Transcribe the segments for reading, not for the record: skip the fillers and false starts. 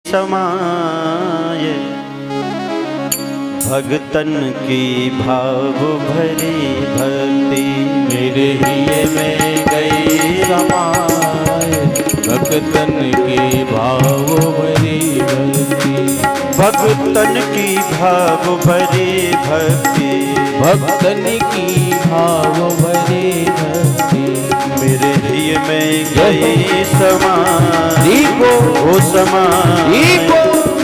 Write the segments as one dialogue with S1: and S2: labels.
S1: समाये भगतन की भाव भरी भक्ति
S2: मेरे हिये में गई समाये भगतन की भाव भरी भक्ति
S1: भगतन की भाव भरी भक्ति
S2: भक्तन की भाव भरी भक्ति
S1: मेरे हिये में गई समाये वो समाये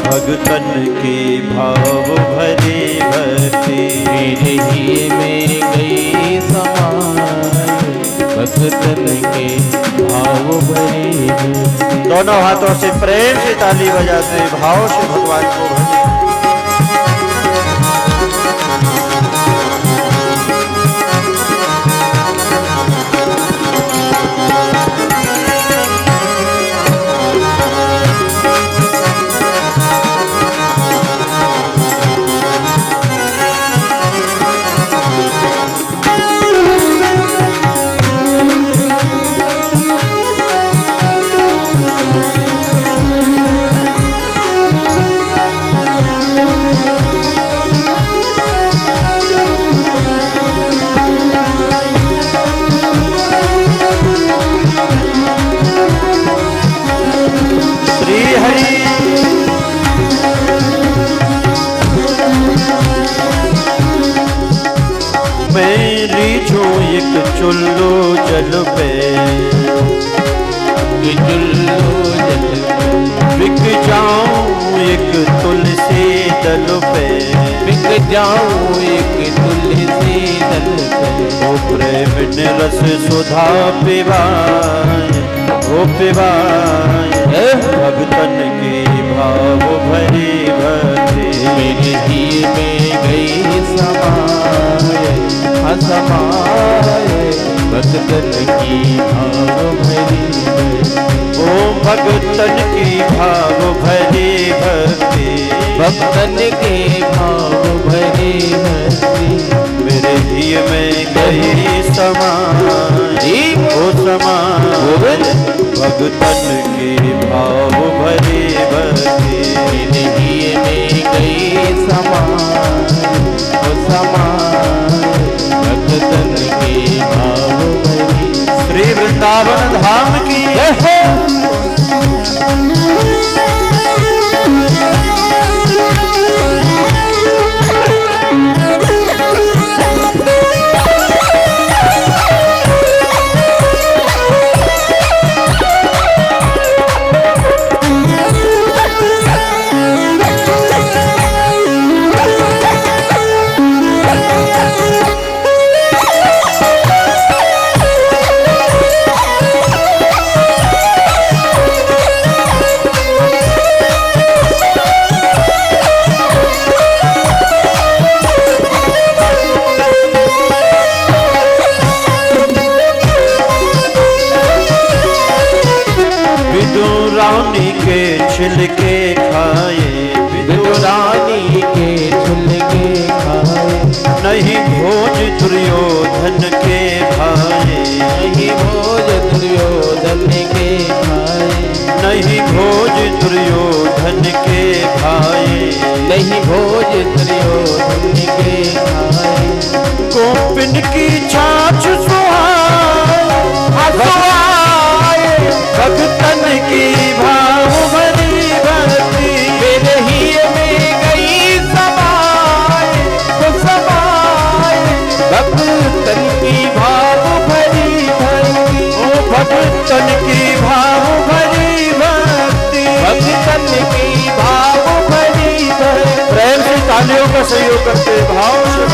S1: भगतन की भाव भरी भक्ति
S2: मेरे हिये में गई समाये भगतन के भाव भरी भक्ति।
S1: दोनों हाथों से प्रेम से ताली बजाते भाव से भगवान को भजे। चुल्लू जल पे
S2: चुल्लू जल
S1: बिक जाऊं एक तुलसी दल पे
S2: बिक जाऊं एक तुलसी दल पे
S1: ओ प्रेम निरस सुधा पिवाए ओ पिवाए भगतन की भाव भरी भक्ति
S2: मेरे हिये में गई समाये समाये भगतन की भाव भरी
S1: ओ भगतन की भाव भरी भक्ति
S2: भगतन के भाव भरी भक्ति
S1: मेरे हिये में गई समाये ओ समाये भगतन की भाव भरी भक्ति
S2: मेरे हिये में गई समाये ओ समाये भगतन के भाव भरी।
S1: श्री वृंदावन धाम की रानी के छिलके खाए
S2: रानी के छिलके खाए
S1: नहीं भोज दुर्योधन के भाए
S2: नहीं भोज दुर्योधन के खाए
S1: नहीं भोज दुर्योधन के भाए
S2: नहीं भोज दुर्योधन के खाए
S1: गोपिन की छाछ भगतन की भाव भरी भक्ति
S2: मेरे हिये में गई समाये तो समाये भगतन की भाव भरी भक्ति
S1: ओ भगतन की भाव भरी भक्ति
S2: भगतन की भाव भरी भक्ति।
S1: प्रेम से तालियों का सहयोग करते भाव से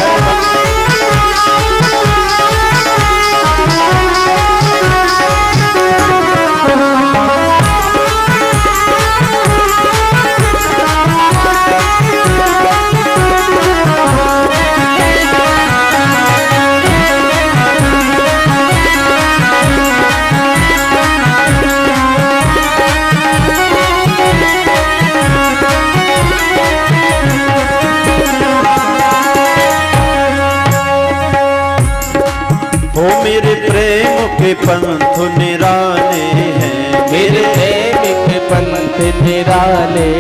S1: पंथ निराले हैं
S2: मेरे प्रेम के पंथ निराले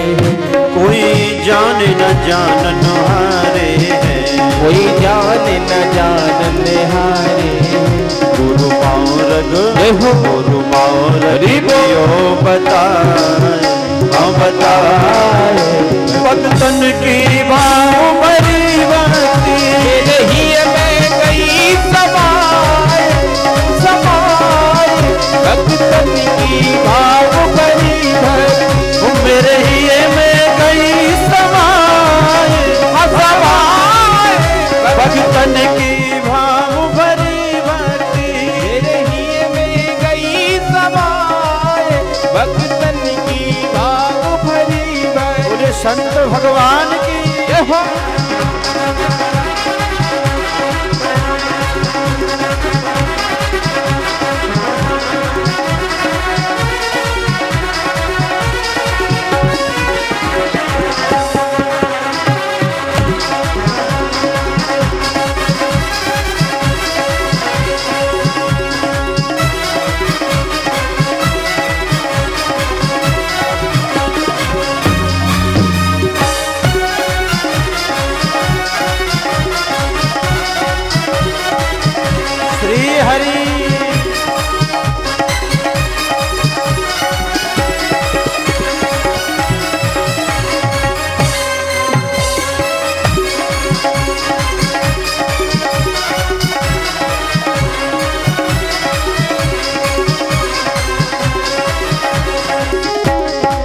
S1: कोई जाने न जानन हारे है
S2: कोई जाने न जान निहारे
S1: गुरु पारग
S2: हो
S1: गुरु पारग यो बताए हम बताए भक्तन की भाव भरी भक्ति
S2: रही मैं गई समाए समाए भक्तन की भाव भरी भक्ति
S1: मेरे ही में गई समाए
S2: समाए
S1: भक्तन की भाव भरी भक्ति
S2: मेरे ही में गई समाए भक्तन की भाव भरी भक्ति
S1: बोले संत भगवान की
S2: जय हो।
S1: श्री हरि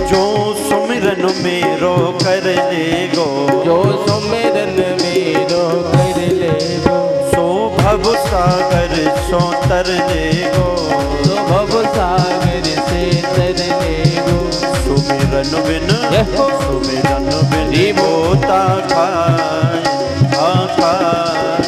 S1: जो सुमिरन मेरो कर ले गो
S2: जो सुमिरन मेरो कर ले गो
S1: सो भव सागर सो तर ले गो
S2: तो भव सागर से तरने गो
S1: सुमिरन बिन
S2: जय हो।
S1: सुमिरन बिन होता खाए आखाए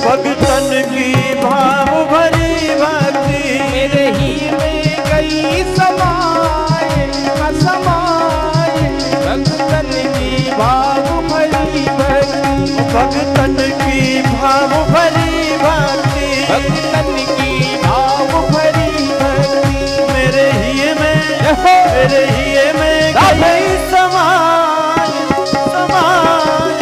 S1: भक्तन की भाव भरी भक्ति
S2: मेरे ही में गई समाए असमाए भक्तन की भाव भरी भक्ति
S1: भक्तन की भाव भरी भक्ति
S2: भक्तन की भाव भरी भक्ति
S1: मेरे ही में
S2: जय हो।
S1: मेरे ही में गई समाए समाए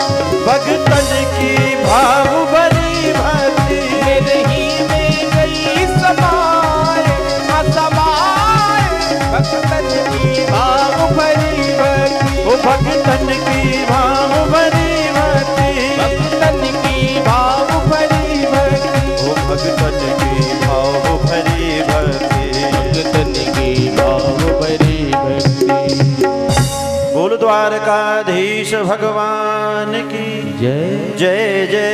S1: भक्तन की भाव भरी भक्ति
S2: मेरे ही में गई समाए असमाए भक्तन की भाव भरी भक्ति
S1: ओ भक्तन की भाव भरी भक्ति
S2: भक्तन की भाव भरी भक्ति
S1: ओ भक्तन की भाव भरी भक्ति
S2: भक्तन की भाव भरी भक्ति
S1: बोल द्वारकाधीश भगवान की
S2: जय
S1: जय जय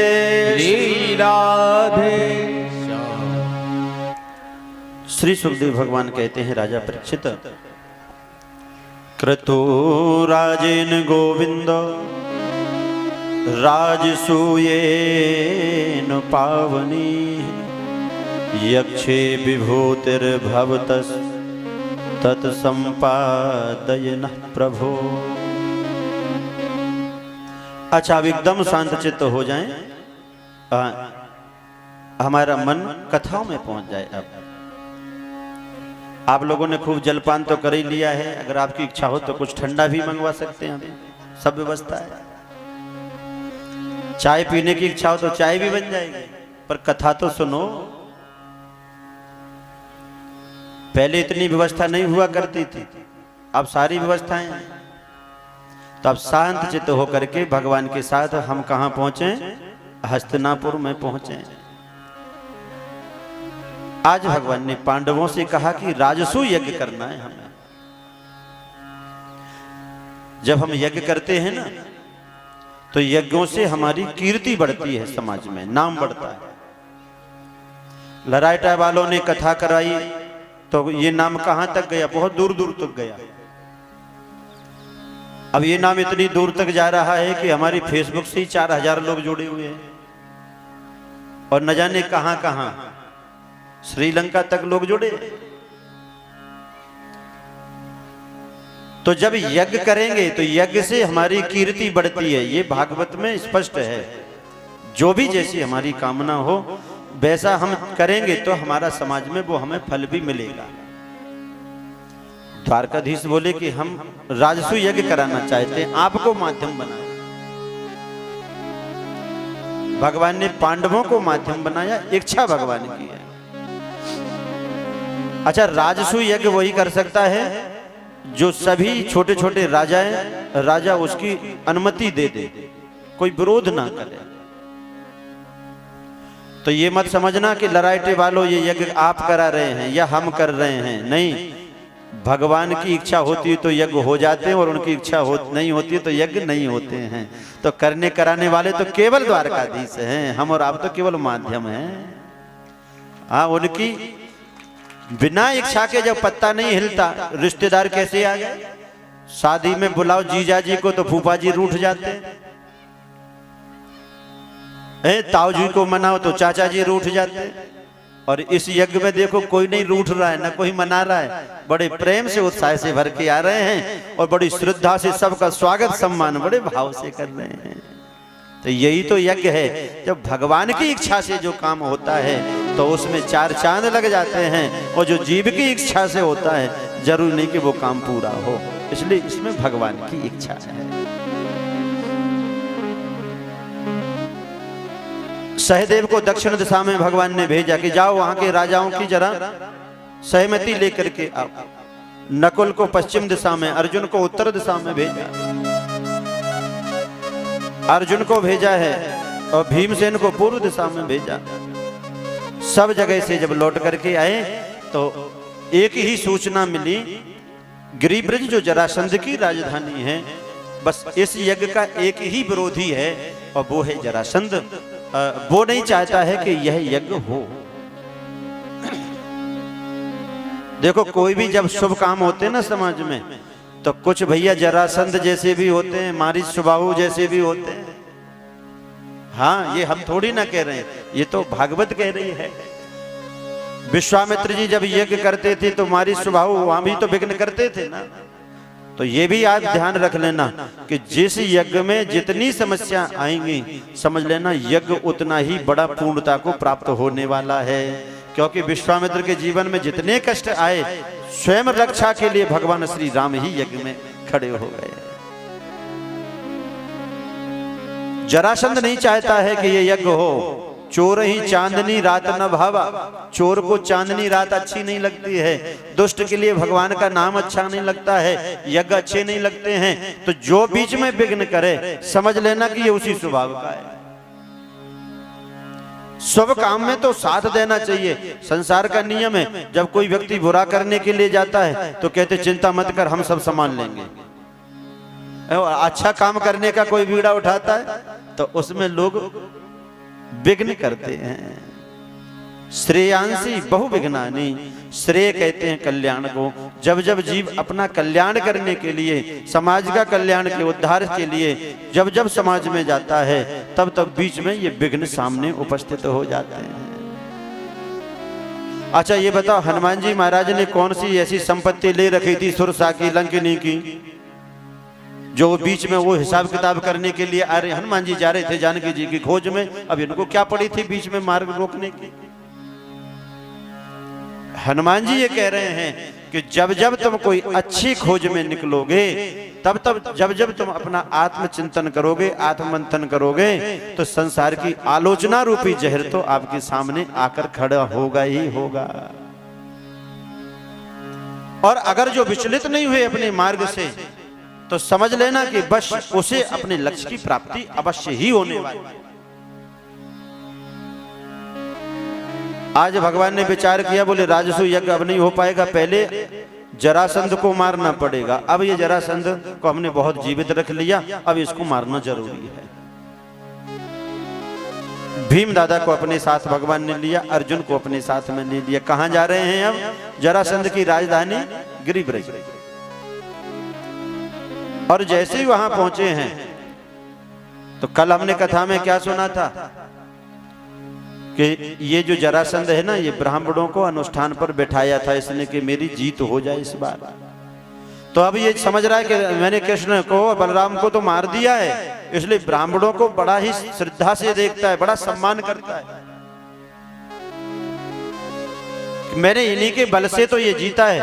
S2: श्री राधे
S1: श्री सुखदेव भगवान कहते हैं राजा परीक्षित क्रतु राजेन गोविंद राजसूयेन पावनी यक्षे विभूतिर्भवतस् तत्संपादयन प्रभो। अच्छा अब एकदम शांत चित्त हो जाएं, हमारा मन कथाओं में पहुंच जाए। अब आप लोगों ने खूब जलपान तो कर ही लिया है, अगर आपकी इच्छा हो तो कुछ ठंडा भी मंगवा सकते हैं, अभी सब व्यवस्था है। चाय पीने की इच्छा हो तो चाय भी बन जाएगी, पर कथा तो सुनो। पहले इतनी व्यवस्था नहीं हुआ करती थी, अब सारी व्यवस्थाएं हैं। तो अब शांत चित्त होकर के भगवान के साथ हम कहां पहुंचे? हस्तिनापुर में पहुंचे। आज भगवान ने पांडवों से कहा कि राजसू यज्ञ करना है हमें। जब हम यज्ञ करते हैं ना, तो यज्ञों से हमारी कीर्ति बढ़ती है, समाज में नाम बढ़ता है। लराइटा वालों ने कथा कराई तो ये नाम कहां तक गया? बहुत दूर दूर तक गया। अब ये नाम इतनी दूर तक जा रहा है कि हमारी फेसबुक से ही 4000 लोग जुड़े हुए हैं, और न जाने कहां कहां श्रीलंका तक लोग जुड़े। तो जब यज्ञ करेंगे तो यज्ञ से हमारी कीर्ति बढ़ती है, ये भागवत में स्पष्ट है। जो भी जैसी हमारी कामना हो वैसा हम करेंगे तो हमारा समाज में वो हमें फल भी मिलेगा। द्वारकाधीश बोले कि हम राजसू यज्ञ कराना चाहते हैं, आपको माध्यम बनाए। भगवान ने पांडवों को माध्यम बनाया, इच्छा भगवान की है। अच्छा, राजसू यज्ञ वही कर सकता है जो सभी छोटे छोटे राजा उसकी अनुमति दे दे, कोई विरोध ना करे। तो ये मत समझना कि लड़ाइटे वालों ये यज्ञ आप करा रहे हैं या हम कर रहे हैं, नहीं। भगवान की इच्छा होती है तो यज्ञ हो जाते हैं, और उनकी इच्छा नहीं होती है तो यज्ञ नहीं होते हैं। तो करने कराने वाले तो केवल द्वारकाधीश हैं, हम और आप तो केवल माध्यम हैं। हाँ, उनकी बिना इच्छा के जब पत्ता नहीं हिलता, रिश्तेदार कैसे आ गए? शादी में बुलाओ जीजा जी को तो फूफा जी रूठ जाते हैं, ताऊ जी को मनाओ तो चाचा जी रूठ जाते हैं। और इस यज्ञ में देखो कोई नहीं रूठ रहा है, ना कोई मना रहा है, बड़े प्रेम से उत्साह से भर के आ रहे हैं और बड़ी श्रद्धा से सबका स्वागत सम्मान बड़े भाव से कर रहे हैं। तो यही तो यज्ञ है। जब भगवान की इच्छा से जो काम होता है तो उसमें चार चांद लग जाते हैं, और जो जीव की इच्छा से होता है जरूर नहीं कि वो काम पूरा हो, इसलिए इसमें भगवान की इच्छा है। सहदेव को दक्षिण दिशा में भगवान ने भेजा कि जाओ वहां के राजाओं की जरा सहमति लेकर के आओ। नकुल को पश्चिम दिशा में, अर्जुन को उत्तर दिशा में भेजा। अर्जुन को भेजा है और भीमसेन को पूर्व दिशा में भेजा। सब जगह से जब लौट करके आए तो एक ही सूचना मिली, गिरिब्रज जो जरासंध की राजधानी है, बस इस यज्ञ का एक ही विरोधी है और वो है जरासंध। वो नहीं चाहता है कि यह यज्ञ हो। देखो, कोई भी जब शुभ काम होते हैं ना समाज में, तो कुछ भैया जरासंध जैसे भी होते हैं, मारीच सुबाहु जैसे भी होते हैं। हाँ, ये हम थोड़ी ना कह रहे हैं, ये तो भागवत कह रही है। विश्वामित्र जी जब यज्ञ करते थे तो मारीच सुबाहु वहां भी तो विघ्न करते थे ना। तो ये भी आप ध्यान रख लेना कि जिस यज्ञ में जितनी समस्या आएंगी, समझ लेना यज्ञ उतना ही बड़ा पूर्णता को प्राप्त होने वाला है। क्योंकि विश्वामित्र के जीवन में जितने कष्ट आए, स्वयं रक्षा के लिए भगवान श्री राम ही यज्ञ में खड़े हो गए। जरासंध नहीं चाहता है कि ये यज्ञ हो। चोर ही चांदनी रात न भावा, चोर को चांदनी रात अच्छी नहीं लगती है। दुष्ट के लिए भगवान का नाम अच्छा नहीं लगता है, यज्ञ अच्छे नहीं लगते हैं। तो जो बीच में विघ्न करे, समझ लेना कि ये उसी स्वभाव का है। सब काम में तो साथ देना चाहिए, संसार का नियम है। जब कोई व्यक्ति बुरा करने के लिए जाता है तो कहते चिंता मत कर, हम सब संभाल लेंगे। अच्छा काम करने का कोई बीड़ा उठाता है तो उसमें लोग विघ्न करते हैं। श्रेयांसी बहु विघ्नानि, श्रेय कहते हैं कल्याण को। जब जब जीव अपना कल्याण करने के लिए, समाज का कल्याण के उद्धार के लिए जब जब समाज में जाता है, तब तब बीच में ये विघ्न सामने उपस्थित हो जाते हैं। अच्छा, ये बताओ, हनुमान जी महाराज ने कौन सी ऐसी संपत्ति ले रखी थी सुरसा की, लंकिनी की, जो बीच में वो हिसाब किताब करने के लिए आ रहे? हनुमान जी जा रहे थे जानकी जी की खोज में, अब इनको क्या पड़ी थी बीच में मार्ग रोकने की? हनुमान जी ये कह रहे हैं कि जब जब तुम कोई अच्छी खोज में निकलोगे, तब तब जब जब तुम अपना आत्मचिंतन करोगे, आत्ममंथन करोगे, तो संसार की आलोचना रूपी जहर तो आपके सामने आकर खड़ा होगा ही होगा। और अगर जो विचलित नहीं हुए अपने मार्ग से, तो समझ लेना कि बस उसे अपने लक्ष्य की प्राप्ति अवश्य ही होने वाली। आज भगवान ने विचार किया, बोले राजसू यज्ञ अब नहीं हो पाएगा, पहले जरासंध को मारना पड़ेगा। अब ये जरासंध को हमने बहुत जीवित रख लिया, अब इसको मारना जरूरी है। भीम दादा को अपने साथ भगवान ने लिया, अर्जुन को अपने साथ में ले लिया। कहां जा रहे हैं अब? जरासंध की राजधानी गिरिब्रज। और जैसे ही वहां पहुंचे हैं तो कल हमने कथा में क्या सुना था कि ये जो जरासंध है ना, ये ब्राह्मणों को अनुष्ठान पर बैठाया था इसने कि मेरी जीत हो जाए इस बार। तो अब ये समझ रहा है कि मैंने कृष्ण को और बलराम को तो मार दिया है, इसलिए ब्राह्मणों को बड़ा ही श्रद्धा से देखता है, बड़ा सम्मान करता है। मैंने इन्हीं के बल से तो ये जीता है।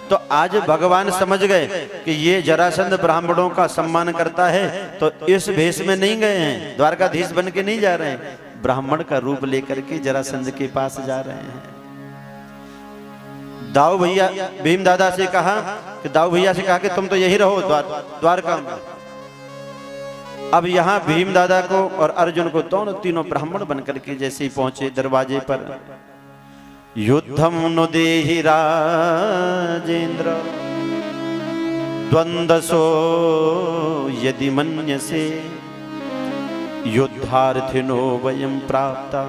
S1: तो आज भगवान समझ गए कि ये जरासंध ब्राह्मणों का सम्मान करता है, तो इस भेष में नहीं गए हैं, द्वारकाधीश बन के नहीं जा रहे हैं, ब्राह्मण का रूप लेकर के जरासंध के पास जा रहे हैं। दाऊ भैया भीम दादा से कहा कि दाऊ भैया से कहा कि तुम तो यही रहो द्वारका में। अब यहाँ भीम दादा को और अर्जुन को दोनों तीनों ब्राह्मण बनकर के जैसे ही पहुंचे दरवाजे पर, युद्धम नु देहि राजेंद्र द्वंद्वसो यदि मन्यसे युद्धार्थिनो वयं प्राप्ता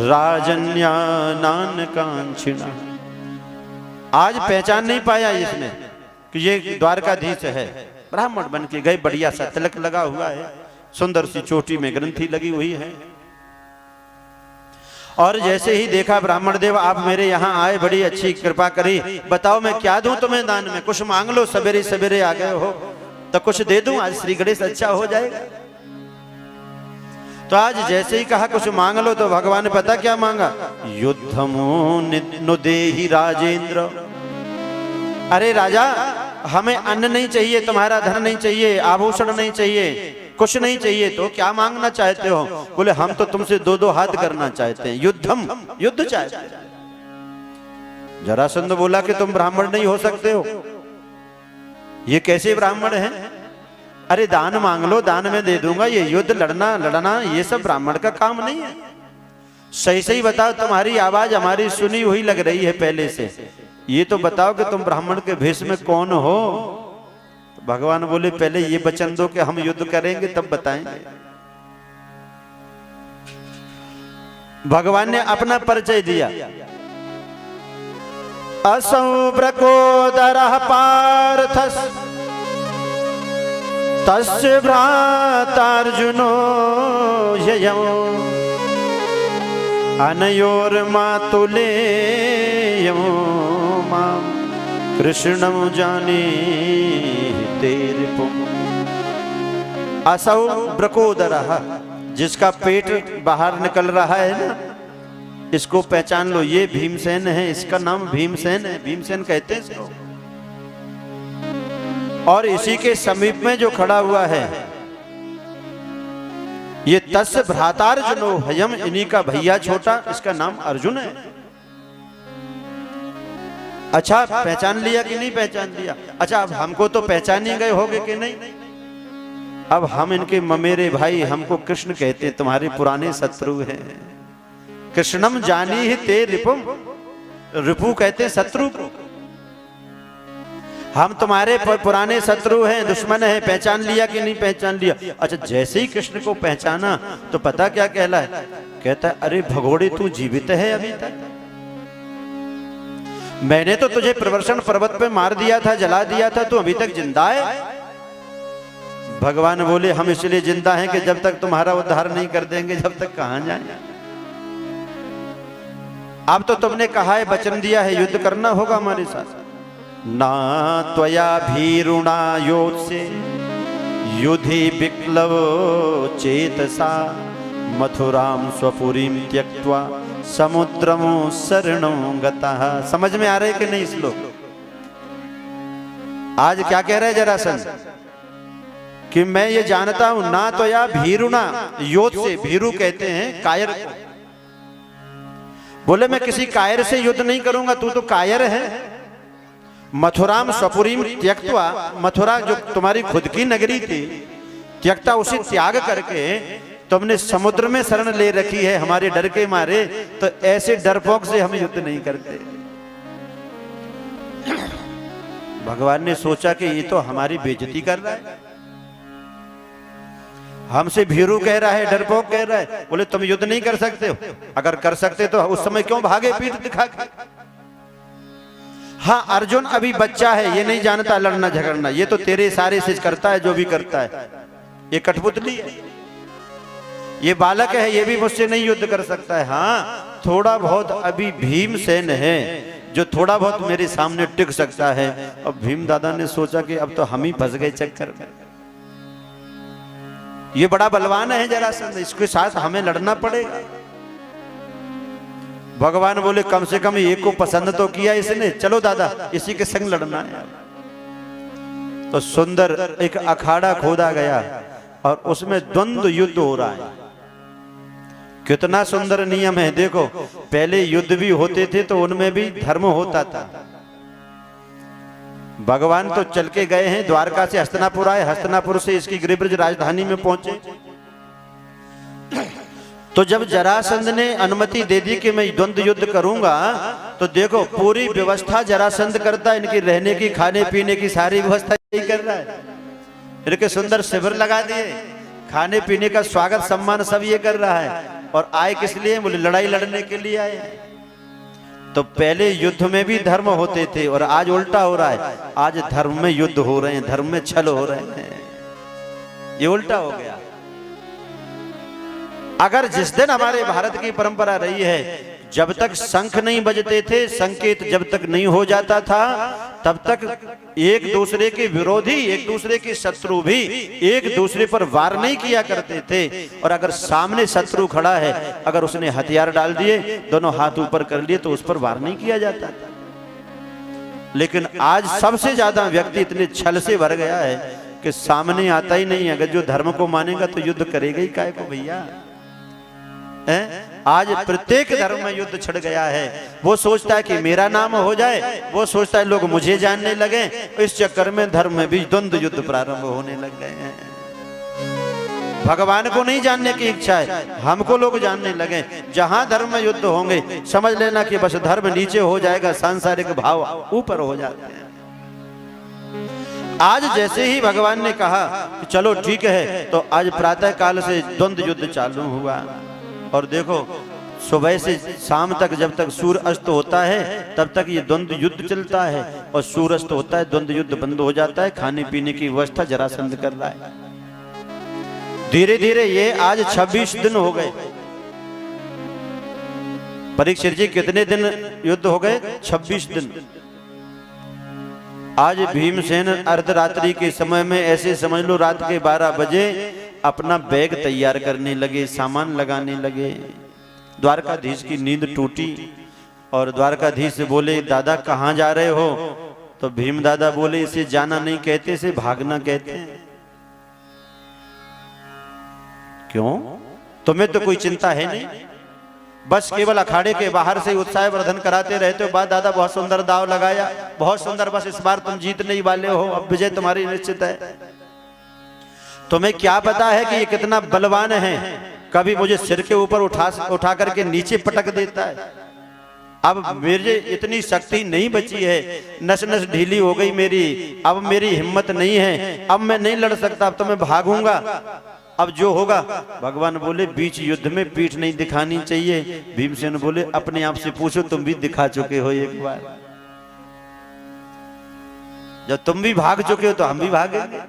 S1: राजन्यानान कांक्षिणा। आज पहचान नहीं पाया इसने कि ये द्वारकाधीश है। ब्राह्मण बन के गए, बढ़िया सा तिलक लगा हुआ है, सुंदर सी चोटी में ग्रंथि लगी हुई है। और जैसे ही देखा ब्राह्मण देव आप मेरे यहाँ आए, बड़ी अच्छी कृपा करी, बताओ मैं क्या दूं तुम्हें दान में, कुछ मांग लो, सवेरे सवेरे आ गए हो तो कुछ दे दूं, आज श्री गणेश अच्छा हो जाएगा। तो आज जैसे ही कहा कुछ मांग लो, तो भगवान ने पता क्या मांगा, युद्धमो नु देहि राजेंद्र। अरे राजा, हमें अन्न नहीं चाहिए, तुम्हारा धन नहीं चाहिए, आभूषण नहीं चाहिए, कुछ नहीं चाहिए, तो क्या मांगना चाहते हो? बोले हम तो तुमसे दो दो हाथ करना चाहते हैं, युद्धम, युद्ध चाहते हैं। जरासंध बोला कि तुम ब्राह्मण नहीं हो सकते हो, ये कैसे ब्राह्मण हैं? अरे दान मांग लो, दान में दे दूंगा, ये युद्ध लड़ना ये सब ब्राह्मण का काम नहीं है। सही सही बताओ, तुम्हारी आवाज हमारी सुनी हुई लग रही है पहले से, ये तो बताओ कि तुम ब्राह्मण के भेष में कौन हो? तो भगवान बोले पहले ये वचन दो कि हम युद्ध करेंगे तब बताएंगे। भगवान ने अपना परिचय दिया, असौ ब्रकोदरः पार्थस् तस्य भ्रातार्जुनो ययौ अनयोर्मातुलेयं मां कृष्णं जानीते रिपुम्। असौ ब्रकोदरः, जिसका पेट बाहर निकल रहा है ना, इसको पहचान लो, ये भीमसेन है, इसका नाम भीमसेन है, भीमसेन कहते हैं इसको। और इसी के समीप में जो खड़ा हुआ है ये तस्य भ्रातार्जुनो हयम, इन्हीं का भैया छोटा, इसका नाम अर्जुन है। अच्छा पहचान लिया कि नहीं पहचान लिया? अच्छा अब हमको तो पहचान ही गए होगे कि नहीं? अब हम इनके ममेरे भाई, हमको कृष्ण कहते हैं, तुम्हारे पुराने शत्रु हैं। कृष्णम जानी ही ते रिपुम, रिपु कहते शत्रु को, हम तुम्हारे पुराने शत्रु हैं, दुश्मन हैं, पहचान लिया कि नहीं पहचान लिया? अच्छा जैसे ही कृष्ण को पहचाना तो पता क्या कहला है, कहता है अरे भगोड़े तू जीवित है अभी तक? मैंने तो तुझे प्रवर्षण पर्वत पे मार दिया था, जला दिया था, तू अभी तक जिंदा है? भगवान बोले हम इसलिए जिंदा हैं कि जब तक तुम्हारा उद्धार नहीं कर देंगे, जब तक कहां जाए। अब तो तुमने कहा है, वचन दिया है, युद्ध करना होगा हमारे साथ। ना त्वया भीरुणा योत्से युधि विक्लव चेतसा मथुराम स्वपुरीम त्यक्त्वा समुद्रम शरणं गतः। समझ में आ रहे कि नहीं श्लोक? आज क्या कह रहे जरासंध कि मैं ये जानता हूं, ना त्वया भीरुणा, योद्ध से, भीरु कहते हैं कायर को। बोले मैं किसी कायर से युद्ध नहीं करूंगा, तू तो कायर है। मथुराम स्वपुरीम त्यक्त्वा, मथुरा जो तुम्हारी खुद की नगरी थी, त्यक्ता, उसे त्याग करके तुमने समुद्र में शरण ले रखी है हमारे डर के मारे, तो ऐसे डरपोक से हम युद्ध नहीं करते। भगवान ने सोचा कि ये तो हमारी बेइज्जती कर रहा है, हमसे भीरू कह रहा है, डरपोक कह रहा है। बोले तुम युद्ध नहीं कर सकते हो, अगर कर सकते तो उस समय क्यों भागे पीठ दिखा के? हाँ अर्जुन अभी बच्चा है, ये नहीं जानता लड़ना झगड़ना, ये तो तेरे सारे से करता है जो भी करता है, ये कठपुतली है, ये बालक है, ये भी मुझसे नहीं युद्ध कर सकता है। हाँ थोड़ा बहुत अभी भीमसेन है जो थोड़ा बहुत मेरे सामने टिक सकता है। अब भीम दादा ने सोचा कि अब तो हम ही फंस गए चक्कर में, ये बड़ा बलवान है जरासंध, इसके साथ हमें लड़ना पड़ेगा। भगवान बोले कम से कम एक को पसंद तो किया इसने, चलो दादा इसी के संग लड़ना है। तो सुंदर एक अखाड़ा खोदा गया और उसमें द्वंद्व युद्ध हो रहा है। कितना सुंदर नियम है देखो, पहले युद्ध भी होते थे तो उनमें भी धर्म होता था। भगवान तो चल के गए हैं, द्वारका से हस्तिनापुर आए, हस्तिनापुर से इसकी गिरिब्रज राजधानी में पहुंचे। तो जब जरासंध ने अनुमति दे दी कि मैं द्वंद्व युद्ध करूंगा, तो देखो पूरी व्यवस्था जरासंध करता है, इनकी रहने की खाने पीने की सारी व्यवस्था यही कर रहा है। इनके सुंदर शिविर लगा दिए, खाने पीने का स्वागत सम्मान सब ये कर रहा है। और आए किस लिए? बोले लड़ाई लड़ने के लिए आए। तो पहले युद्ध में भी धर्म होते थे और आज उल्टा हो रहा है, आज धर्म में युद्ध हो रहे हैं, धर्म में छल हो रहे हैं, ये उल्टा हो गया। अगर जिस दिन हमारे भारत की परंपरा रही है, जब तक शंख नहीं बजते थे, संकेत जब तक नहीं हो जाता था, तब तक एक दूसरे के विरोधी, एक दूसरे के शत्रु भी एक दूसरे पर वार नहीं किया करते थे। और अगर सामने शत्रु खड़ा है, अगर उसने हथियार डाल दिए, दोनों हाथ ऊपर कर लिए, तो उस पर वार नहीं किया जाता था। लेकिन आज सबसे ज्यादा व्यक्ति इतने छल से भर गया है कि सामने आता ही नहीं। अगर जो धर्म को मानेगा तो युद्ध करेगा ही काहे को भैया। आज प्रत्येक धर्म में युद्ध छिड़ गया है। वो सोचता है कि मेरा नाम हो जाए, वो सोचता है लोग मुझे जानने लगे। इस चक्कर में धर्म में भी द्वंद्व युद्ध प्रारंभ होने लग गए हैं। भगवान को नहीं जानने की इच्छा है, हमको लोग जानने लगे। जहां धर्म में युद्ध होंगे, समझ लेना कि बस धर्म नीचे हो जाएगा, सांसारिक भाव ऊपर हो जाते हैं। आज जैसे ही भगवान ने कहा कि चलो ठीक है, तो आज प्रातः काल से द्वंद्व युद्ध चालू हुआ। और देखो सुबह से शाम तक, जब तक सूर्य अस्त होता है तब तक ये द्वंद्व युद्ध चलता है, और सूर्य अस्त होता है द्वंद्व युद्ध बंद हो जाता है। खाने पीने की व्यवस्था जरासंध कर रहा है। धीरे धीरे ये आज 26 दिन हो गए। परीक्षित जी कितने दिन युद्ध हो गए? 26 दिन। आज भीमसेन अर्धरात्रि के समय में, ऐसे समझ लो रात के 12 बजे अपना बैग तैयार करने लगे, सामान लगाने लगे। द्वारकाधीश की नींद टूटी और द्वारकाधीश से बोले दादा कहाँ जा रहे हो? तो भीम दादा बोले इसे जाना नहीं कहते, इसे भागना कहते हैं। क्यों? तुम्हें तो कोई चिंता है नहीं, बस केवल अखाड़े के बाहर से उत्साह वर्धन कराते रहते हो। बात दादा बहुत सुंदर दाव लगाया, बहुत सुंदर, बस इस बार तुम जीतने ही वाले हो, अब विजय तुम्हारी निश्चित है। तुम्हें क्या पता है कि ये कितना बलवान है? कभी मुझे सिर के ऊपर उठा करके नीचे पटक देता है। अब मेरे इतनी शक्ति नहीं बची है, नस नस ढीली हो गई मेरी, अब मेरी हिम्मत नहीं है, अब मैं नहीं लड़ सकता, अब तो मैं भागूंगा। अब जो होगा, भगवान बोले बीच युद्ध में पीठ नहीं दिखानी चाहिए। भीमसेन बोले अपने आप से पूछो, तुम भी दिखा चुके हो एक बार। जब तुम भी भाग चुके हो तो हम भी भागेंगे।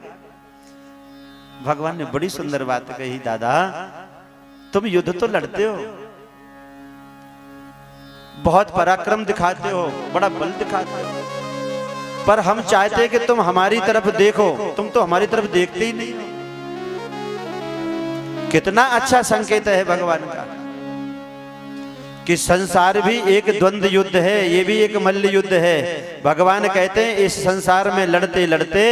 S1: भगवान ने बड़ी सुंदर बात कही, दादा तुम युद्ध तो लड़ते हो, बहुत पराक्रम दिखाते हो, बड़ा बल दिखाते हो, पर हम चाहते कि तुम हमारी तरफ देखो, तुम तो हमारी तरफ देखते ही नहीं हो। कितना अच्छा संकेत है भगवान का कि संसार भी एक द्वंद्व युद्ध है, ये भी एक मल्ल युद्ध है। भगवान कहते हैं इस संसार में लड़ते लड़ते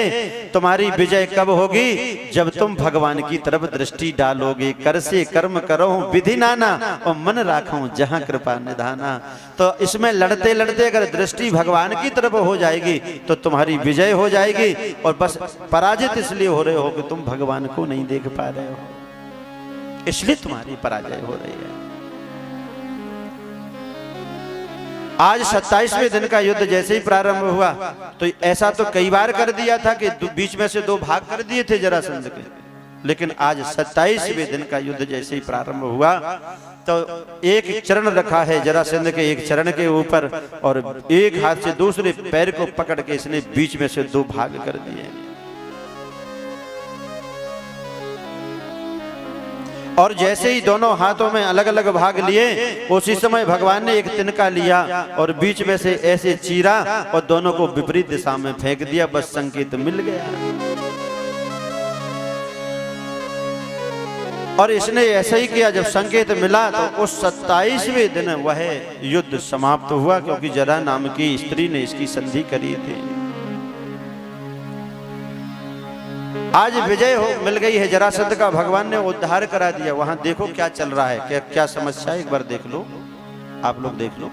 S1: तुम्हारी विजय कब होगी? जब तुम भगवान की तरफ दृष्टि डालोगे। कर से कर्म करो विधि नाना, और मन राखो जहां कृपा निधाना। तो इसमें लड़ते लड़ते अगर दृष्टि भगवान की तरफ हो जाएगी तो तुम्हारी विजय हो जाएगी। और बस पराजित इसलिए हो रहे हो कि तुम भगवान को नहीं देख पा रहे हो, इसलिए तुम्हारी पराजय हो रही है। आज 27वें दिन का युद्ध जैसे ही प्रारंभ हुआ, तो ऐसा तो कई बार कर दिया था कि बीच में से 2 भाग कर दिए थे जरासंध के, लेकिन आज 27वें दिन का युद्ध जैसे ही प्रारंभ हुआ तो एक चरण रखा है जरासंध के एक चरण के ऊपर, और एक हाथ से दूसरे पैर को पकड़ के इसने बीच में से 2 भाग कर दिए। और जैसे ही दोनों हाथों में अलग अलग भाग लिए, उसी समय भगवान ने एक तिनका लिया और बीच में से ऐसे चीरा और दोनों को विपरीत दिशा में फेंक दिया। बस संकेत मिल गया। और इसने ऐसा ही किया। जब संकेत मिला तो उस 27वें दिन वह युद्ध समाप्त हुआ, क्योंकि जरा नाम की स्त्री ने इसकी संधि करी थी। आज विजय हो मिल गई है जरासंध का, भगवान ने उद्धार करा दिया। वहां देखो क्या चल रहा है, क्या समस्या है, एक बार देख लो, आप लोग देख लो।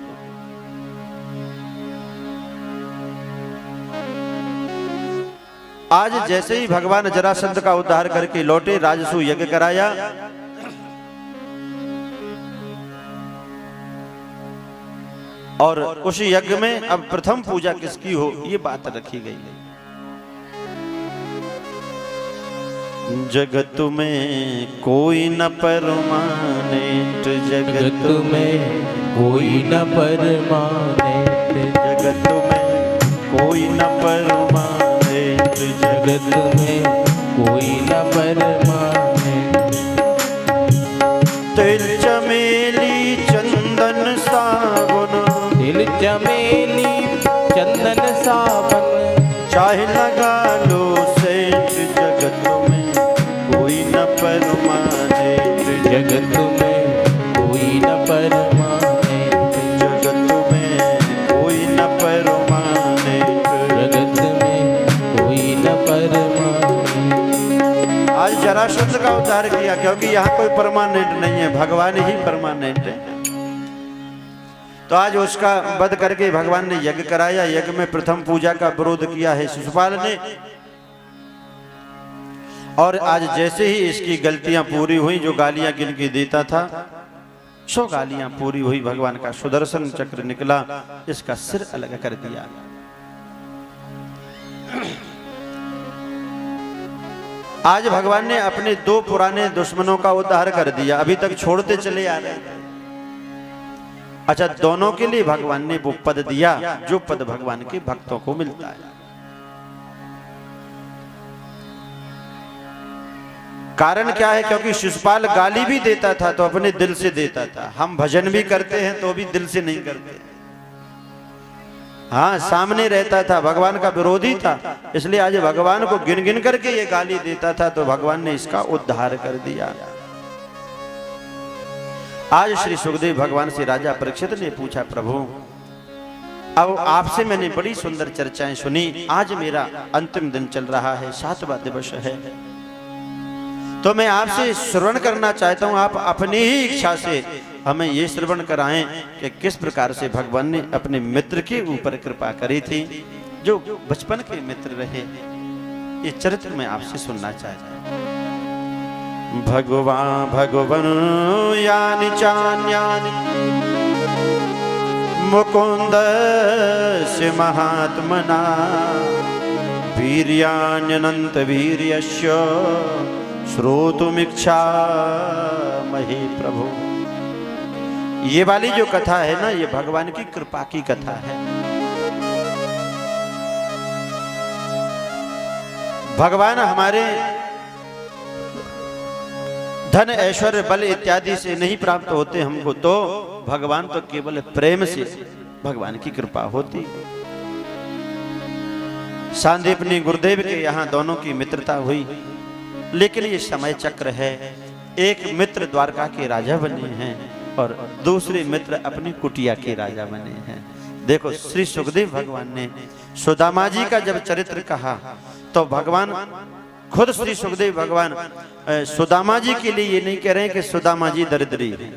S1: आज जैसे ही भगवान जरासंध का उद्धार करके लौटे, राजसू यज्ञ कराया, और उस यज्ञ में अब प्रथम पूजा किसकी हो ये बात रखी गई है। जगत में कोई न परमानेंट, जगत में
S2: कोई न परमानेंट,
S1: जगत में कोई न परमानेंट,
S2: जगत में कोई न परमानेंट।
S1: तिल चमेली चंदन साबुन,
S2: तिल चमेली चंदन साबन,
S1: चाहे लगा लो सेंट, जगत में कोई न परमानेंट,
S2: जगत में कोई न परमानेंट,
S1: जगत में कोई न परमानेंट,
S2: जगत में कोई न परमानेंट।
S1: आज जरासंध का उद्धार किया, क्योंकि यहाँ कोई परमानेंट नहीं है, भगवान ही परमानेंट है। तो आज उसका वध करके भगवान ने यज्ञ कराया। यज्ञ में प्रथम पूजा का विरोध किया है शिशुपाल ने, और आज जैसे ही इसकी गलतियां पूरी हुई, जो गालियां गिन के देता था 100 गालियां पूरी हुई, भगवान का सुदर्शन चक्र निकला, इसका सिर अलग कर दिया। आज भगवान ने अपने 2 पुराने दुश्मनों का उद्धार कर दिया, अभी तक छोड़ते चले आ रहे थे। अच्छा, दोनों के लिए भगवान ने वो पद दिया जो पद भगवान के भक्तों को मिलता है। कारण क्या है? क्योंकि शिशुपाल गाली भी देता था तो अपने दिल से देता था। हम भजन भी करते हैं तो भी दिल से नहीं करते। हाँ, सामने रहता था, भगवान का विरोधी था, इसलिए आज भगवान को गिन गिन करके ये गाली देता था, तो भगवान ने इसका उद्धार कर दिया। आज श्री सुखदेव भगवान से राजा परीक्षित ने पूछा, प्रभु अब आपसे मैंने बड़ी सुंदर चर्चाएं सुनी, आज मेरा अंतिम दिन चल रहा है, 7वां दिवस है, तो मैं आपसे श्रवण करना चाहता हूं। आप अपनी ही इच्छा से हमें ये श्रवण कराएं कि किस प्रकार से भगवान ने अपने मित्र के ऊपर कृपा करी थी, जो बचपन के मित्र रहे। ये चरित्र मैं आपसे सुनना चाहता हूं। भगवान यानि चान्यानि मुकुन्दस्य महात्मना वीर्याण्यनंत वीर्यस्य श्रोतुमिच्छामहे प्रभु। ये वाली जो कथा है ना, ये भगवान की कृपा की कथा है। भगवान हमारे धन ऐश्वर्य बल इत्यादि से नहीं प्राप्त होते हमको, तो भगवान तो केवल प्रेम से भगवान की कृपा होती। सांदीपनी गुरुदेव के यहाँ दोनों की मित्रता हुई, लेकिन ये समय चक्र है। एक मित्र द्वारका के राजा बने हैं और दूसरे मित्र अपनी कुटिया के राजा बने हैं। देखो, श्री सुखदेव भगवान ने सुदामा जी का जब चरित्र कहा, तो भगवान खुद श्री सुखदेव भगवान सुदामा जी के लिए ये नहीं कह रहे हैं कि सुदामा जी दरिद्री हैं।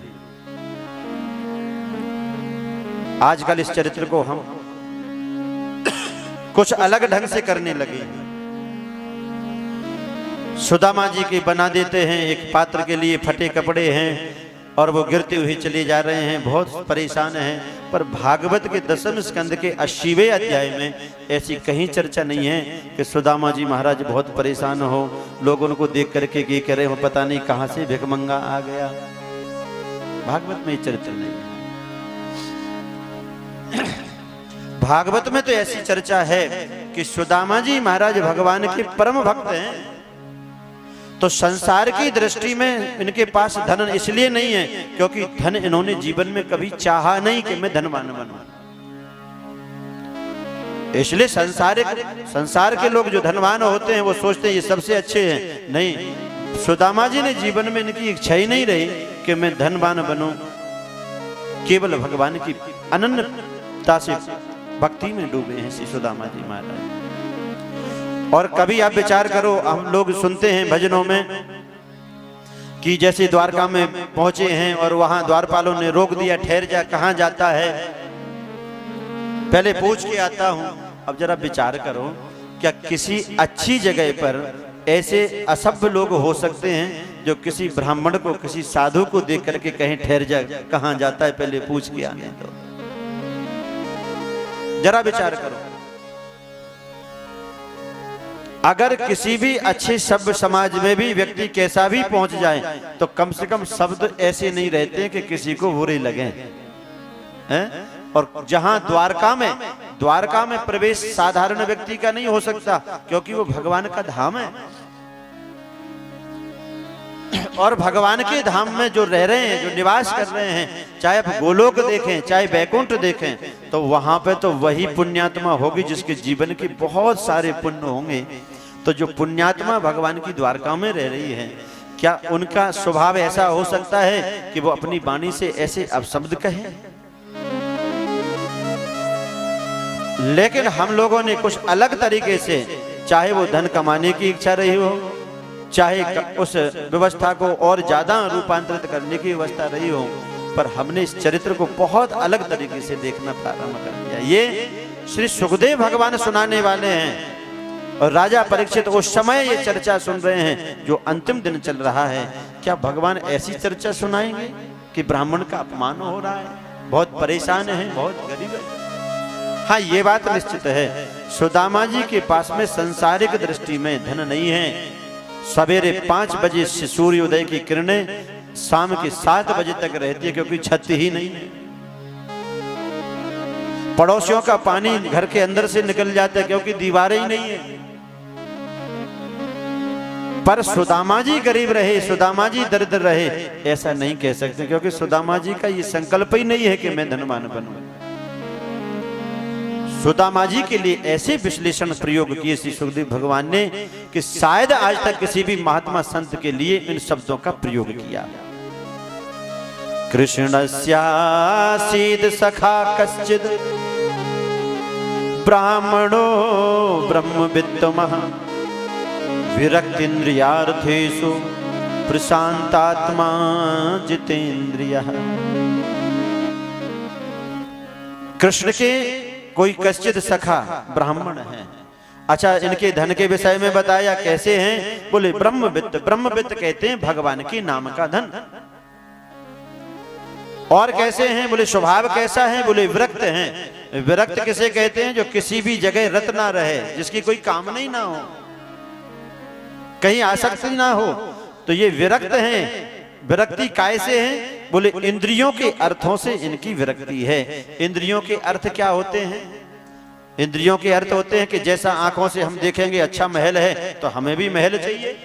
S1: आजकल इस चरित्र को हम कुछ अलग ढंग से करने लगे हैं। सुदामा जी के बना देते हैं, एक पात्र के लिए फटे कपड़े हैं और वो गिरते हुए चले जा रहे हैं, बहुत परेशान हैं। पर भागवत के 10वें स्कंद के 80वें अध्याय में ऐसी कहीं चर्चा नहीं है कि सुदामा जी महाराज बहुत परेशान हो, लोग उनको देख करके ये कह रहे हो पता नहीं कहां से भिखमंगा आ गया। भागवत में ये चरित्र नहीं है। भागवत में तो ऐसी चर्चा है कि सुदामा जी महाराज भगवान के परम भक्त हैं, तो संसार की दृष्टि में इनके पास धन इसलिए नहीं है क्योंकि धन इन्होंने जीवन में कभी चाहा नहीं कि मैं धनवान बनूं। इसलिए संसार के लोग जो धनवान होते हैं वो सोचते हैं ये सबसे अच्छे हैं। नहीं, सुदामा जी ने जीवन में इनकी इच्छा ही नहीं रही कि मैं धनवान बनूं, केवल भगवान की अनन्यता से भक्ति में डूबे हैं श्री सुदामा जी महाराज। और कभी आप विचार करो, हम लोग सुनते हैं भजनों में कि जैसे द्वारका में पहुंचे हैं और वहां द्वारपालों ने रोक दिया, ठहर जा, कहां जाता है, पहले पूछ के आता हूं। अब जरा विचार करो, क्या किसी अच्छी जगह पर ऐसे असभ्य लोग हो सकते हैं जो किसी ब्राह्मण को, किसी साधु को देख करके कहें ठहर जा, कहां जाता है, पहले पूछ के आने दो। जरा विचार करो, अगर किसी भी अच्छे सभ्य समाज में भी व्यक्ति कैसा भी पहुंच जाए तो कम से कम शब्द ऐसे नहीं रहते कि किसी को बुरे लगे हैं। और जहां द्वारका में प्रवेश साधारण व्यक्ति का नहीं हो सकता, क्योंकि वो भगवान का धाम है। और भगवान के धाम में जो रह रहे हैं, जो निवास कर रहे हैं, चाहे आप गोलोक देखें, चाहे बैकुंठ देखें, तो वहां पे तो वही पुण्यात्मा होगी जिसके जीवन के बहुत सारे पुण्य होंगे। तो जो पुण्यात्मा भगवान की द्वारका में रह रही है, क्या उनका स्वभाव ऐसा हो सकता है कि वो अपनी वाणी से ऐसे अपशब्द कहें? लेकिन हम लोगों ने कुछ अलग तरीके से, चाहे वो धन कमाने की इच्छा रही हो, चाहे उस व्यवस्था को और ज्यादा रूपांतरित करने की व्यवस्था रही हो, पर हमने इस चरित्र को बहुत अलग तरीके से देखना प्रारंभ कर दिया। ये श्री सुखदेव भगवान सुनाने वाले हैं और राजा परीक्षित उस समय ये चर्चा सुन रहे हैं जो अंतिम दिन चल रहा है। क्या भगवान ऐसी चर्चा सुनाएंगे कि ब्राह्मण का अपमान हो रहा है, बहुत परेशान है, बहुत गरीब है? हाँ, ये बात निश्चित है, सुदामा जी के पास में संसारिक दृष्टि में धन नहीं है। सवेरे 5 बजे से सूर्योदय की किरणें शाम के 7 बजे तक रहती है, क्योंकि छत ही नहीं है। पड़ोसियों का पानी घर के अंदर से निकल जाता है, क्योंकि दीवारें ही नहीं है। पर सुदामा जी गरीब रहे, सुदामा जी दरिद्र रहे, ऐसा नहीं कह सकते, क्योंकि सुदामा जी का ये संकल्प ही नहीं है कि मैं धनवान बनूं। सुदामा जी के लिए ऐसे विश्लेषण प्रयोग किए श्री सुखदेव भगवान ने कि शायद आज तक किसी भी महात्मा संत के लिए इन शब्दों का प्रयोग किया। कृष्णस्यासीद सखा कश्चिद ब्राह्मणो ब्रह्मवित्तमः विरक्तीन्द्रियार्थेषु प्रशांतात्मा जितेन्द्रियः। कृष्ण के कोई कश्चित सखा ब्राह्मण है। अच्छा, इनके धन के विषय में बताया, कैसे हैं? बोले ब्रह्मवित्त। ब्रह्मवित्त कहते हैं भगवान के नाम का धन। और कैसे हैं? बोले स्वभाव कैसा है? बोले विरक्त हैं। विरक्त किसे कहते हैं? जो किसी भी जगह रत ना रहे, जिसकी कोई कामना ही ना हो, कहीं आसक्ति ना हो, तो ये विरक्त हैं। विरक्ति कैसे है? बोले इंद्रियों के अर्थों से इनकी विरक्ति है। इंद्रियों के अर्थ क्या होते हैं? इंद्रियों के अर्थ होते हैं कि जैसा आंखों से हम देखेंगे अच्छा महल है तो हमें भी महल चाहिए,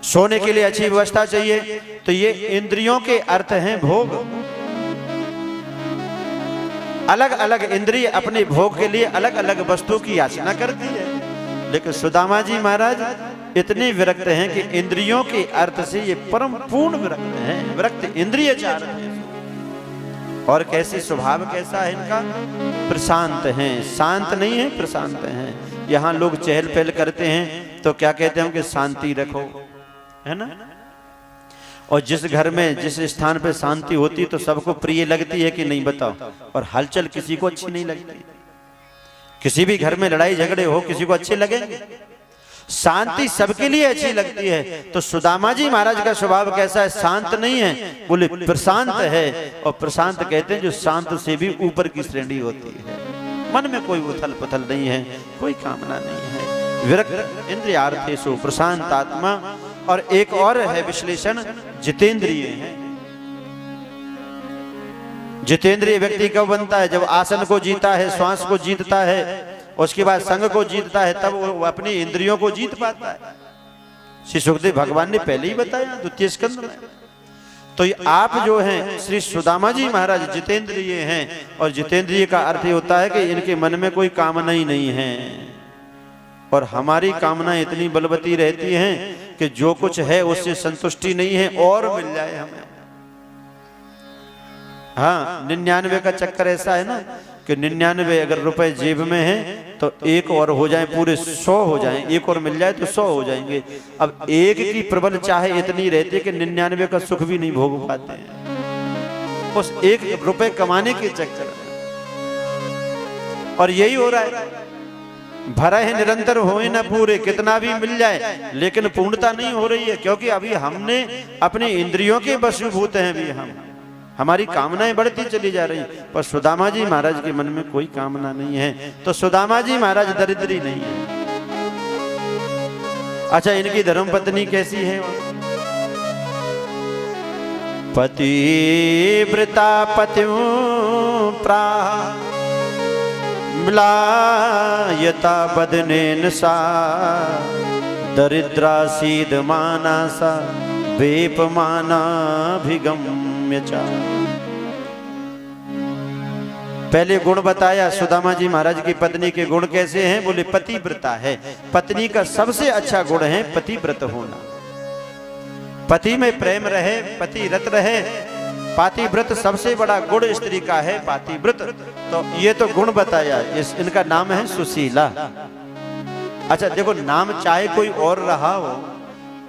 S1: सोने के लिए अच्छी व्यवस्था चाहिए। तो ये इंद्रियों के अर्थ हैं भोग। अलग अलग इंद्रिय अपने भोग के लिए अलग अलग वस्तु की याचना करती है। लेकिन सुदामा जी महाराज इतने विरक्त हैं कि इंद्रियों के अर्थ से ये परम पूर्ण विरक्त हैं। विरक्त इंद्रिय चार हैं। और कैसे स्वभाव कैसा है इनका? प्रशांत हैं। शांत नहीं है, प्रशांत हैं। यहाँ लोग चहल पहल करते हैं तो क्या कहते हैं कि शांति रखो, है ना? और जिस घर में, जिस स्थान पे शांति होती तो सबको प्रिय लगती है कि नहीं, बताओ? और हलचल किसी को अच्छी नहीं लगती। किसी भी घर में लड़ाई झगड़े हो, किसी को अच्छे लगेंगे? शांति सबके लिए अच्छी लगती है। तो सुदामा जी महाराज का स्वभाव कैसा है? शांत नहीं है, बोले प्रशांत है। और प्रशांत कहते हैं जो शांत से भी ऊपर की श्रेणी होती है। मन में कोई उथल पुथल नहीं है, कोई कामना नहीं है। विरक्त इंद्रियार्थेषु प्रशांत आत्मा। और एक और है विश्लेषण, जितेंद्रिय है। जितेंद्रिय व्यक्ति कब बनता है? जब आसन को जीता है, श्वास को जीतता है, उसके बाद संग को जीतता है, तब वो अपनी इंद्रियों को जीत पाता है। श्री सुखदेव भगवान ने पहले ही बताया द्वितीय स्कंद में। तो आप जो हैं श्री सुदामा जी महाराज जितेंद्रिय हैं। और जितेंद्रिय का अर्थ होता है कि इनके मन में कोई कामना ही नहीं है। और हमारी कामना इतनी बलवती रहती हैं कि जो कुछ है उससे संतुष्टि नहीं है और मिल जाए हमें। हाँ, 99 का चक्कर ऐसा है ना कि 99 अगर रुपए जेब में है तो एक और हो जाए पूरे 100 हो जाएं, एक और मिल जाए तो 100 हो जाएंगे। अब एक की प्रबल चाहे इतनी रहती है कि 99 का सुख भी नहीं भोग पाते हैं उस एक रुपए कमाने के चक्कर में। और यही हो रहा है, भरा है निरंतर होए ना पूरे, कितना भी मिल जाए लेकिन पूर्णता नहीं हो रही है, क्योंकि अभी हमने अपने इंद्रियों के वशीभूत हैं। भी हमारी कामनाएं बढ़ती चली जा रही, पर सुदामा जी महाराज के मन में कोई कामना नहीं है, तो सुदामा जी महाराज दरिद्री नहीं है। अच्छा, इनकी धर्मपत्नी कैसी है? पतिव्रता पतिं प्राह मिलायता बदनेन सा दरिद्रा सीद मानसा वेपमानाभिगम्य च। पहले गुण बताया सुदामा जी महाराज की पत्नी के गुण कैसे हैं, बोले पतिव्रता है। पत्नी का सबसे अच्छा गुण है पतिव्रत होना, पति में प्रेम रहे, पति रत रहे। पातिव्रत सबसे बड़ा गुण स्त्री का है, पातिव्रत। तो ये तो गुण बताया, इनका नाम है सुशीला। अच्छा देखो, नाम चाहे कोई और रहा हो,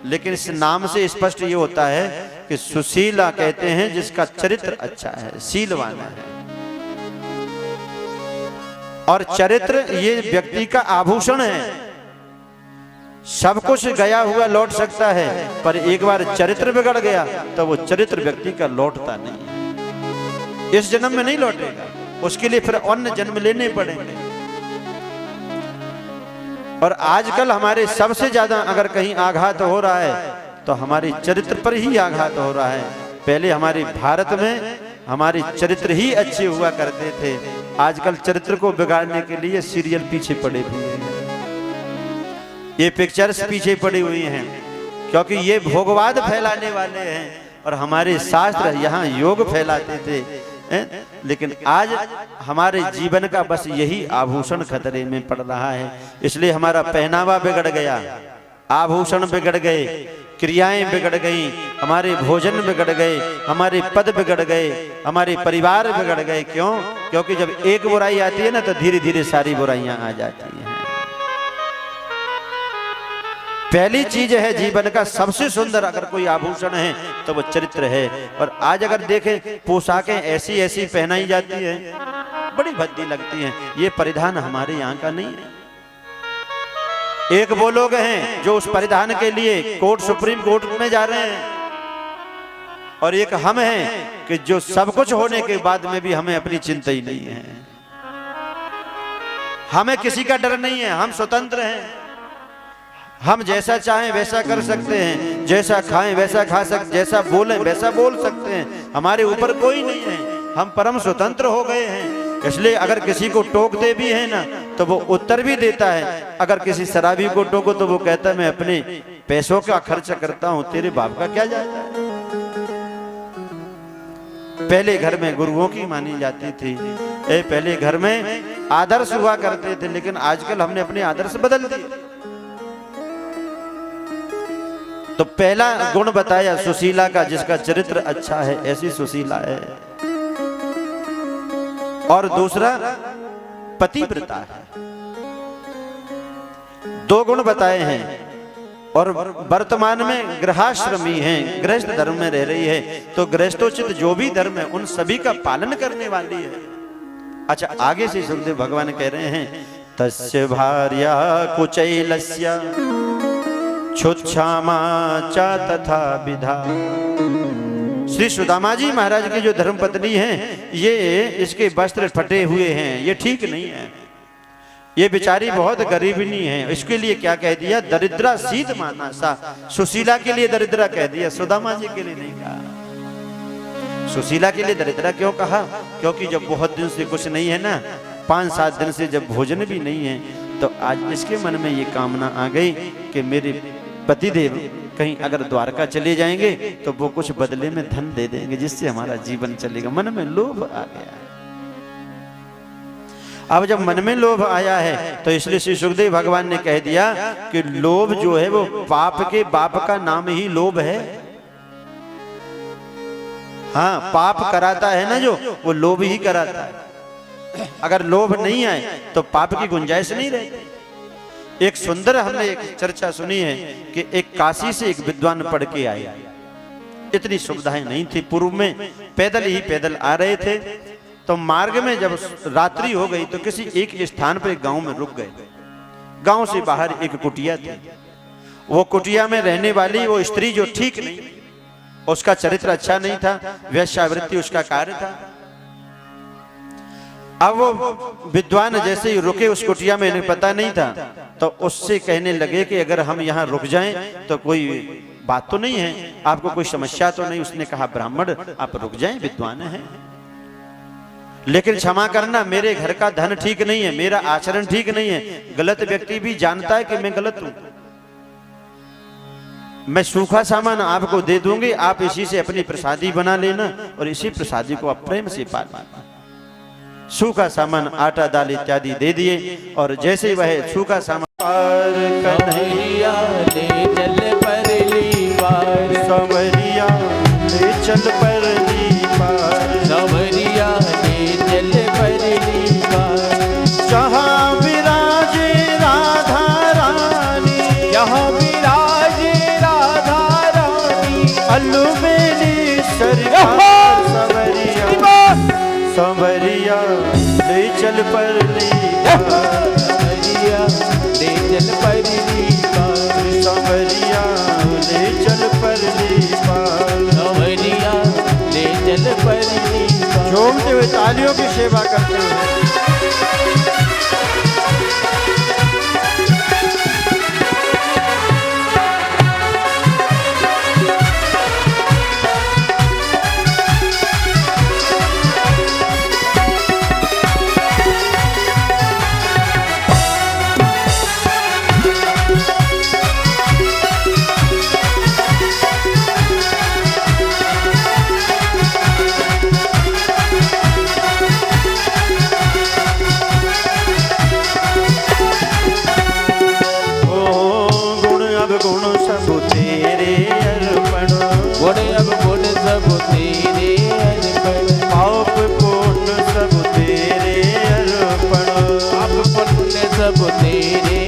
S1: लेकिन इस नाम से स्पष्ट ये होता है कि सुशीला कहते हैं जिसका चरित्र अच्छा है, शीलवान है। और चरित्र ये व्यक्ति का आभूषण है। सब कुछ गया हुआ लौट सकता है, पर एक बार चरित्र बिगड़ गया तो वो चरित्र व्यक्ति का लौटता नहीं है। इस जन्म में नहीं लौटेगा, उसके लिए फिर अन्य जन्म लेने पड़ेंगे। और आजकल हमारे सबसे ज्यादा अगर कहीं आघात हो रहा है तो हमारे चरित्र पर ही आघात हो रहा है। पहले हमारे भारत में हमारे चरित्र ही अच्छे हुआ करते थे, आजकल चरित्र को बिगाड़ने के लिए सीरियल पीछे पड़े हुए हैं, ये पिक्चर्स पीछे पड़ी हुई हैं, क्योंकि ये भोगवाद फैलाने वाले हैं। और हमारे शास्त्र यहाँ योग फैलाते थे, लेकिन आज हमारे जीवन का बस यही आभूषण खतरे में पड़ रहा है। इसलिए हमारा पहनावा बिगड़ गया, आभूषण बिगड़ गए, क्रियाएं बिगड़ गई, हमारे भोजन बिगड़ गए, हमारे पद बिगड़ गए, हमारे परिवार बिगड़ गए। क्यों? क्योंकि जब एक बुराई आती है ना तो धीरे धीरे सारी बुराइयां आ जाती हैं। पहली चीज है जीवन का सबसे सुंदर अगर कोई आभूषण है तो वो चरित्र है। और आज अगर देखें, पोशाकें ऐसी ऐसी पहनाई जाती हैं, बड़ी भद्दी लगती हैं, ये परिधान हमारे यहाँ का नहीं है। एक वो लोग हैं जो उस परिधान के लिए कोर्ट, सुप्रीम कोर्ट में जा रहे हैं, और एक हम हैं कि जो सब कुछ होने के बाद में भी हमें अपनी चिंता ही नहीं है। हमें किसी का डर नहीं है, हम स्वतंत्र हैं, हम जैसा चाहें वैसा कर सकते हैं, जैसा खाएं वैसा खा सकते, जैसा बोलें वैसा बोल सकते हैं, हमारे ऊपर कोई नहीं है, हम परम स्वतंत्र हो गए हैं। इसलिए अगर किसी को टोकते भी हैं ना तो वो उत्तर भी देता है। अगर किसी शराबी को टोको तो वो कहता है मैं अपने पैसों का खर्च करता हूं, तेरे बाप का क्या जाता है। पहले घर में गुरुओं की मानी जाती थी, पहले घर में आदर्श हुआ करते थे, लेकिन आजकल हमने अपने आदर्श बदल दिए। तो पहला गुण बताया सुशीला का, जिसका चरित्र अच्छा है, ऐसी सुशीला है। और दूसरा पतिव्रता है। दो गुण बताए हैं। और वर्तमान में गृहाश्रमी हैं, गृहस्थ धर्म में रह रही है, तो गृहस्थोचित जो भी धर्म है उन सभी का पालन करने वाली है। अच्छा, आगे से सुनते भगवान कह रहे हैं, तस्य भार्या कुचैलस्य क्षुच्छामा च तथा विधा। श्री सुदामा जी महाराज की जो धर्मपत्नी हैं, ये इसके वस्त्र फटे हुए हैं, ये ठीक नहीं है, ये बेचारी बहुत गरीबनी है। इसके लिए क्या कह दिया? दरिद्रा सीध माना सा। सुशीला के लिए दरिद्रा कह दिया, सुदामा जी के लिए नहीं कहा। सुशीला के लिए दरिद्रा क्यों कहा? क्योंकि जब बहुत दिन से कुछ नहीं है ना, 5-7 दिन से जब भोजन भी नहीं है, तो आज इसके मन में ये कामना आ गई कि मेरे पतिदेव कहीं अगर द्वारका चले जाएंगे तो वो कुछ बदले में धन दे देंगे, जिससे हमारा जीवन चलेगा। मन में लोभ आ गया। अब जब मन में लोभ आया है तो इसलिए श्री सुखदेव भगवान ने कह दिया कि लोभ जो है वो पाप के बाप का नाम ही लोभ है। हाँ, पाप कराता है ना जो, वो लोभ ही कराता है। अगर लोभ नहीं आए तो पाप की गुंजाइश नहीं रहती। एक सुंदर हमने एक चर्चा सुनी है कि एक काशी से एक विद्वान पढ़ के आए। इतनी सुविधाएं नहीं थी पूर्व में, पैदल आ रहे थे। तो मार्ग में जब रात्रि हो गई तो किसी एक स्थान पर गांव में रुक गए। गांव से बाहर एक कुटिया थी। वो कुटिया में रहने वाली वो स्त्री जो ठीक नहीं, उसका चरित्र अच्छा नहीं था, वेश्यावृत्ति उसका कार्य था। अब वो विद्वान जैसे ही रुके उस कुटिया में, इन्हें पता नहीं था, तो उससे कहने लगे कि अगर हम यहाँ रुक जाएं तो कोई बात तो नहीं है, आपको कोई समस्या तो नहीं। उसने कहा ब्राह्मण आप रुक जाएं, विद्वान हैं, लेकिन क्षमा करना मेरे घर का धन ठीक नहीं है, मेरा आचरण ठीक नहीं है। गलत व्यक्ति भी जानता है कि मैं गलत हूं। मैं सूखा सामान आपको दे दूंगी, आप इसी से अपनी प्रसादी बना लेना और इसी प्रसादी को आप प्रेम से पालना। सूखा सामान आटा दाल इत्यादि दे दिए और जैसे वह सूखा सामान
S2: कन्हैया ले चल परली पार,
S1: संवरिया ले चल परली पार,
S2: संवरिया ले चल परली पार।
S1: जहाँ विराजे राधा रानी,
S2: यहाँ विराजे राधा रानी,
S1: अलुबेली सरकार, संवरिया ले चल परली पार,
S2: संवरिया ले चल परली पार,
S1: संवरिया ले चल परली पार,
S2: संवरिया ले चल परली पार।
S1: झूमते हुए तालियों की सेवा करते हुए
S2: सब तेरे